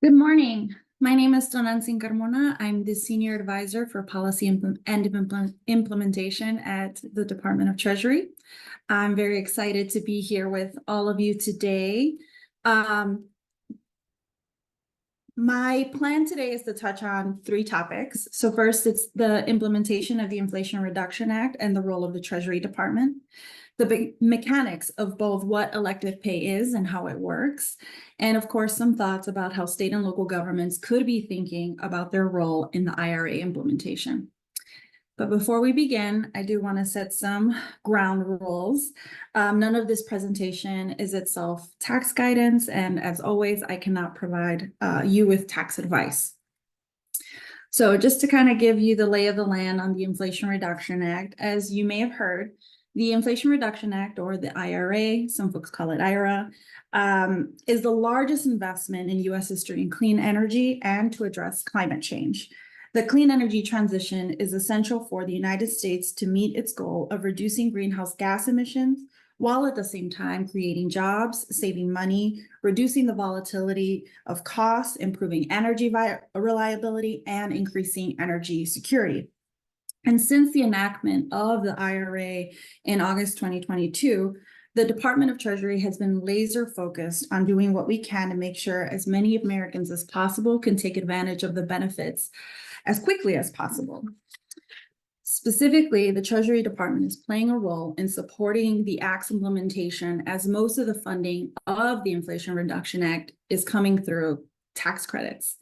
Good morning. My name is Tonantzin. I'm the Senior Advisor for Policy Implementation at the Department of Treasury. I'm very excited to be here with all of you today. My plan today is to touch on three topics. So first, it's the implementation of the Inflation Reduction Act and the role of the Treasury Department, the mechanics of both what elective pay is and how it works, and of course, some thoughts about how state and local governments could be thinking about their role in the IRA implementation. But before we begin, I do want to set some ground rules. None of this presentation is itself tax guidance, and as always, I cannot provide you with tax advice. So just to kind of give you the lay of the land on the Inflation Reduction Act, as you may have heard, the Inflation Reduction Act, or the IRA, some folks call it IRA, is the largest investment in U.S. history in clean energy and to address climate change. The clean energy transition is essential for the United States to meet its goal of reducing greenhouse gas emissions, while at the same time creating jobs, saving money, reducing the volatility of costs, improving energy reliability, and increasing energy security. And since the enactment of the IRA in August 2022, the Department of Treasury has been laser focused on doing what we can to make sure as many Americans as possible can take advantage of the benefits as quickly as possible. Specifically, the Treasury Department is playing a role in supporting the Act's implementation, as most of the funding of the Inflation Reduction Act is coming through tax credits.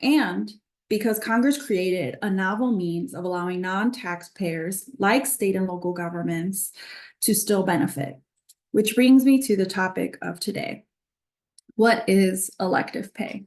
And because Congress created a novel means of allowing non-taxpayers like state and local governments to still benefit, which brings me to the topic of today. What is elective pay?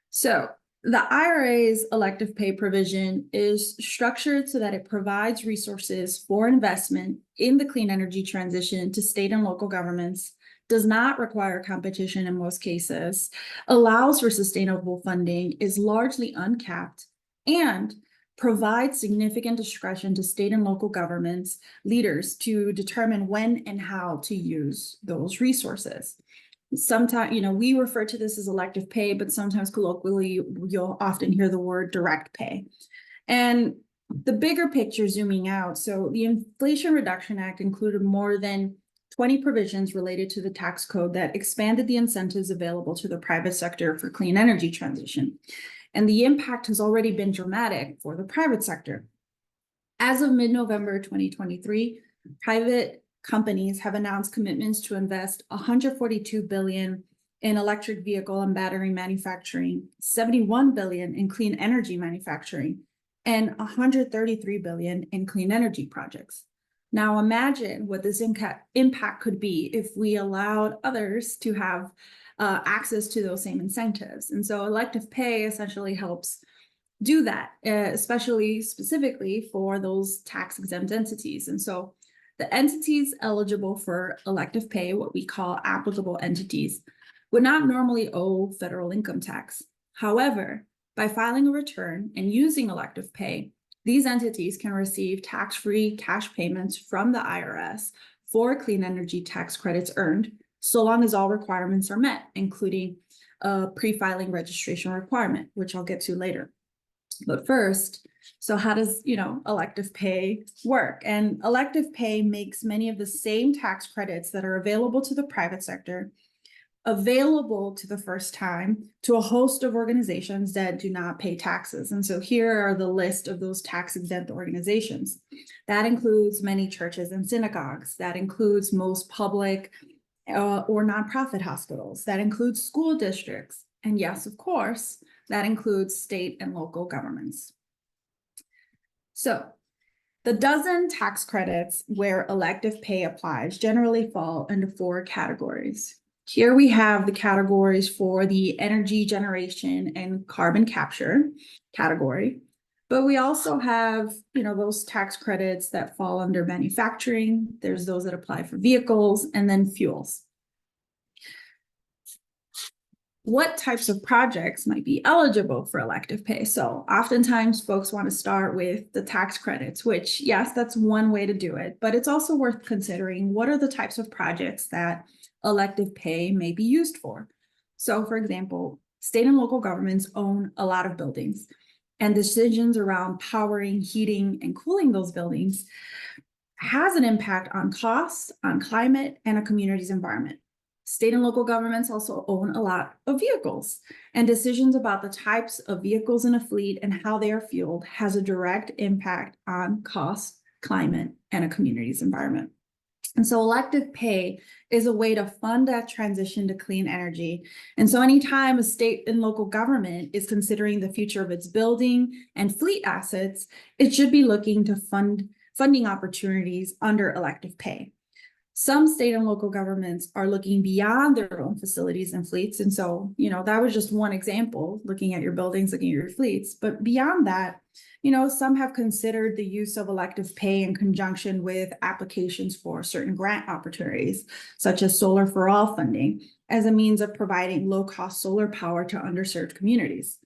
So the IRA's elective pay provision is structured so that it provides resources for investment in the clean energy transition to state and local governments, does not require competition in most cases, allows for sustainable funding, is largely uncapped, and provides significant discretion to state and local governments leaders to determine when and how to use those resources. Sometimes, we refer to this as elective pay, but sometimes colloquially, you'll often hear the word direct pay. And the bigger picture zooming out, so the Inflation Reduction Act included more than 20 provisions related to the tax code that expanded the incentives available to the private sector for clean energy transition. And the impact has already been dramatic for the private sector. As of mid-November 2023, private companies have announced commitments to invest $142 billion in electric vehicle and battery manufacturing, $71 billion in clean energy manufacturing, and $133 billion in clean energy projects. Now imagine what this impact could be if we allowed others to have access to those same incentives. And so elective pay essentially helps do that, specifically for those tax-exempt entities. And so the entities eligible for elective pay, what we call applicable entities, would not normally owe federal income tax. However, by filing a return and using elective pay, these entities can receive tax-free cash payments from the IRS for clean energy tax credits earned, so long as all requirements are met, including a pre-filing registration requirement, which I'll get to later. But first, so how does, elective pay work? And elective pay makes many of the same tax credits that are available to the private sector available to the first time to a host of organizations that do not pay taxes. And so here are the list of those tax-exempt organizations. That includes many churches and synagogues. That includes most public or nonprofit hospitals. That includes school districts. And yes, of course, that includes state and local governments. So the dozen tax credits where elective pay applies generally fall into four categories. Here we have the categories for the energy generation and carbon capture category, but we also have, those tax credits that fall under manufacturing. There's those that apply for vehicles, and then fuels. What types of projects might be eligible for elective pay? So oftentimes folks want to start with the tax credits, which, yes, that's one way to do it, but it's also worth considering what are the types of projects that elective pay may be used for. So for example, State and local governments own a lot of buildings, and decisions around powering, heating, and cooling those buildings has an impact on costs, on climate, and a community's environment. State and local governments also own a lot of vehicles, and decisions about the types of vehicles in a fleet and how they are fueled has a direct impact on cost, climate, and a community's environment. And so elective pay is a way to fund that transition to clean energy. And so anytime a state and local government is considering the future of its building and fleet assets, it should be looking to funding opportunities under elective pay. Some state and local governments are looking beyond their own facilities and fleets. And so, that was just one example, looking at your buildings, looking at your fleets. But beyond that, some have considered the use of elective pay in conjunction with applications for certain grant opportunities, such as Solar for All funding, as a means of providing low-cost solar power to underserved communities.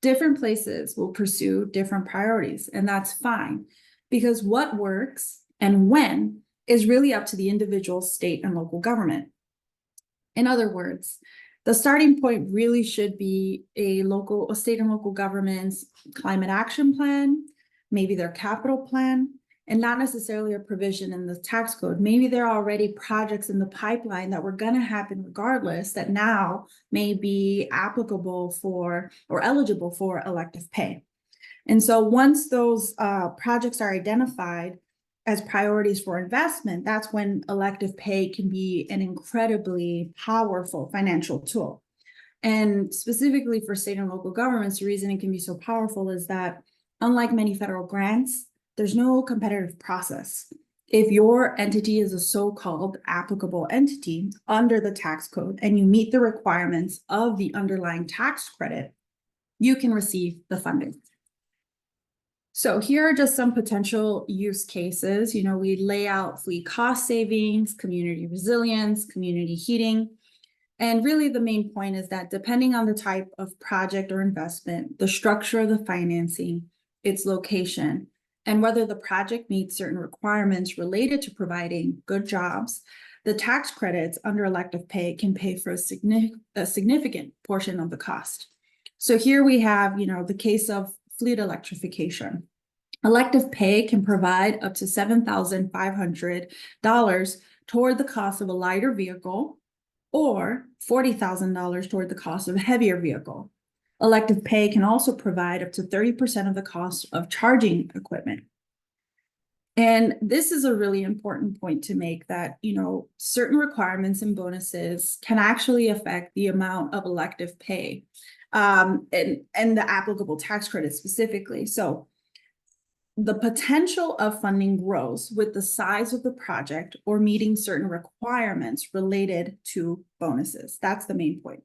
Different places will pursue different priorities, and that's fine, because what works and when is really up to the individual state and local government. In other words, the starting point really should be a state and local government's climate action plan, maybe their capital plan, and not necessarily a provision in the tax code. Maybe there are already projects in the pipeline that were going to happen regardless that now may be applicable for or eligible for elective pay. And so once those projects are identified as priorities for investment, that's when elective pay can be an incredibly powerful financial tool. And specifically for state and local governments, the reason it can be so powerful is that, unlike many federal grants, there's no competitive process. If your entity is a so-called applicable entity under the tax code and you meet the requirements of the underlying tax credit, you can receive the funding. So here are just some potential use cases. We lay out fleet cost savings, community resilience, community heating. And really the main point is that depending on the type of project or investment, the structure of the financing, its location, and whether the project meets certain requirements related to providing good jobs, the tax credits under elective pay can pay for a significant portion of the cost. So here we have, the case of fleet electrification. Elective pay can provide up to $7,500 toward the cost of a lighter vehicle or $40,000 toward the cost of a heavier vehicle. Elective pay can also provide up to 30% of the cost of charging equipment. And this is a really important point to make, that, certain requirements and bonuses can actually affect the amount of elective pay and the applicable tax credit specifically. So the potential of funding grows with the size of the project or meeting certain requirements related to bonuses. That's the main point.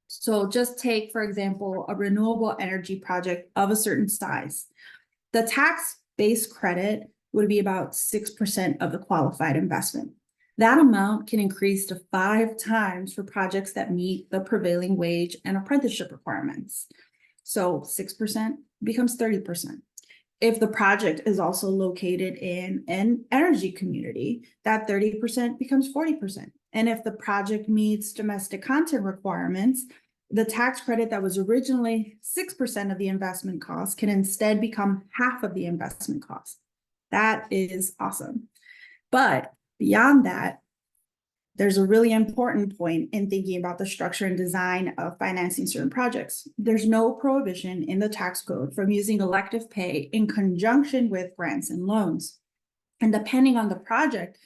So just take, for example, a renewable energy project of a certain size. The tax-based credit would be about 6% of the qualified investment. That amount can increase to 5 times for projects that meet the prevailing wage and apprenticeship requirements. So 6% becomes 30%. If the project is also located in an energy community, that 30% becomes 40%. And if the project meets domestic content requirements, the tax credit that was originally 6% of the investment cost can instead become half of the investment cost. That is awesome. But beyond that, there's a really important point in thinking about the structure and design of financing certain projects. There's no prohibition in the tax code from using elective pay in conjunction with grants and loans. And depending on the project,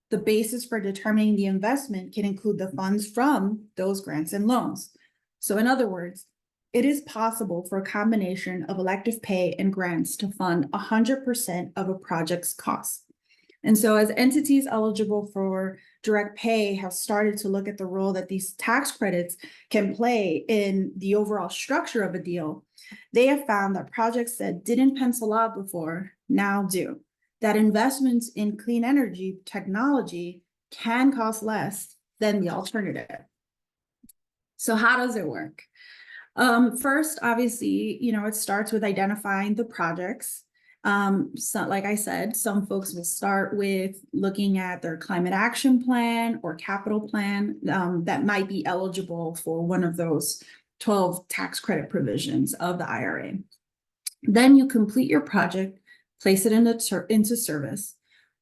the basis for determining the investment can include the funds from those grants and loans. So in other words, it is possible for a combination of elective pay and grants to fund 100% of a project's costs. And so as entities eligible for direct pay have started to look at the role that these tax credits can play in the overall structure of a deal, they have found that projects that didn't pencil out before now do. That investments in clean energy technology can cost less than the alternative. So how does it work? First, obviously, it starts with identifying the projects. So like I said, some folks will start with looking at their climate action plan or capital plan that might be eligible for one of those 12 tax credit provisions of the IRA. Then you complete your project, place it into service.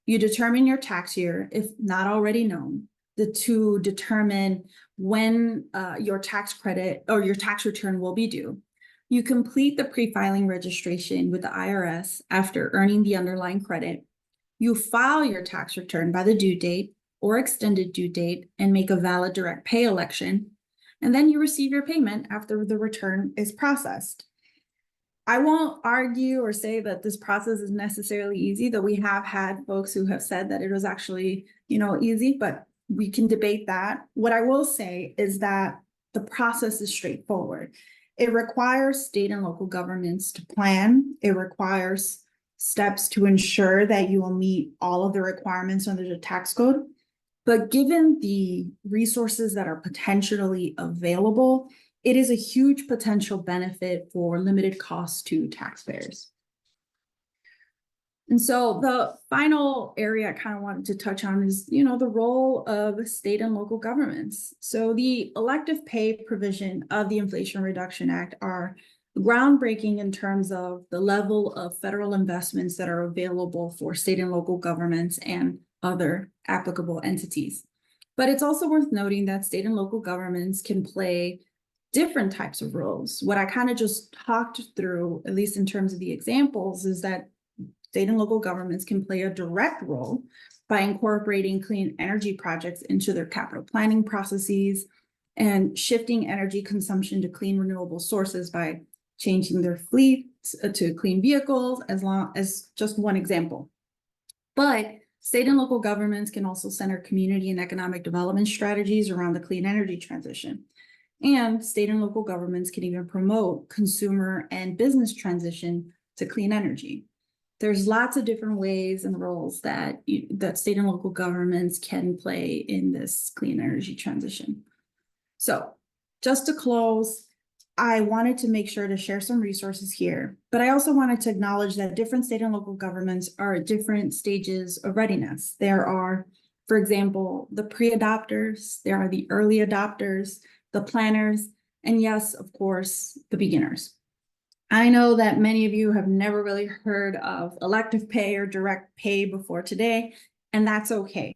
You determine your tax year, if not already known, to determine when your tax credit or your tax return will be due. You complete the pre-filing registration with the IRS after earning the underlying credit. You file your tax return by the due date or extended due date and make a valid direct pay election. And then you receive your payment after the return is processed. I won't argue or say that this process is necessarily easy, though we have had folks who have said that it was actually, easy, but we can debate that. What I will say is that the process is straightforward. It requires state and local governments to plan. It requires steps to ensure that you will meet all of the requirements under the tax code. But given the resources that are potentially available, it is a huge potential benefit for limited costs to taxpayers. And so the final area I kind of wanted to touch on is, the role of state and local governments. So the elective pay provision of the Inflation Reduction Act are groundbreaking in terms of the level of federal investments that are available for state and local governments and other applicable entities. But it's also worth noting that state and local governments can play different types of roles. What I kind of just talked through, at least in terms of the examples, is that state and local governments can play a direct role by incorporating clean energy projects into their capital planning processes and shifting energy consumption to clean renewable sources by changing their fleets to clean vehicles, as just one example. But state and local governments can also center community and economic development strategies around the clean energy transition. And state and local governments can even promote consumer and business transition to clean energy. There's lots of different ways and roles that state and local governments can play in this clean energy transition. So just to close, I wanted to make sure to share some resources here, but I also wanted to acknowledge that different state and local governments are at different stages of readiness. There are, for example, the pre-adopters, there are the early adopters, the planners, and yes, of course, the beginners. I know that many of you have never really heard of elective pay or direct pay before today, and that's okay,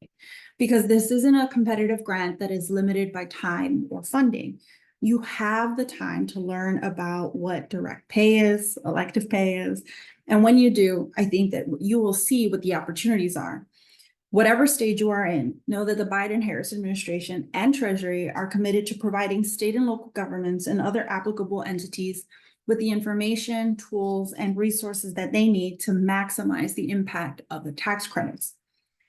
because this isn't a competitive grant that is limited by time or funding. You have the time to learn about what direct pay is, elective pay is, and when you do, I think that you will see what the opportunities are. Whatever stage you are in, know that the Biden-Harris administration and Treasury are committed to providing state and local governments and other applicable entities with the information, tools, and resources that they need to maximize the impact of the tax credits.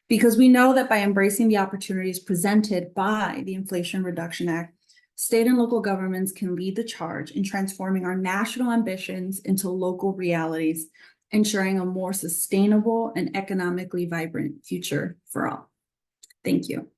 Because we know that by embracing the opportunities presented by the Inflation Reduction Act, state and local governments can lead the charge in transforming our national ambitions into local realities, ensuring a more sustainable and economically vibrant future for all. Thank you.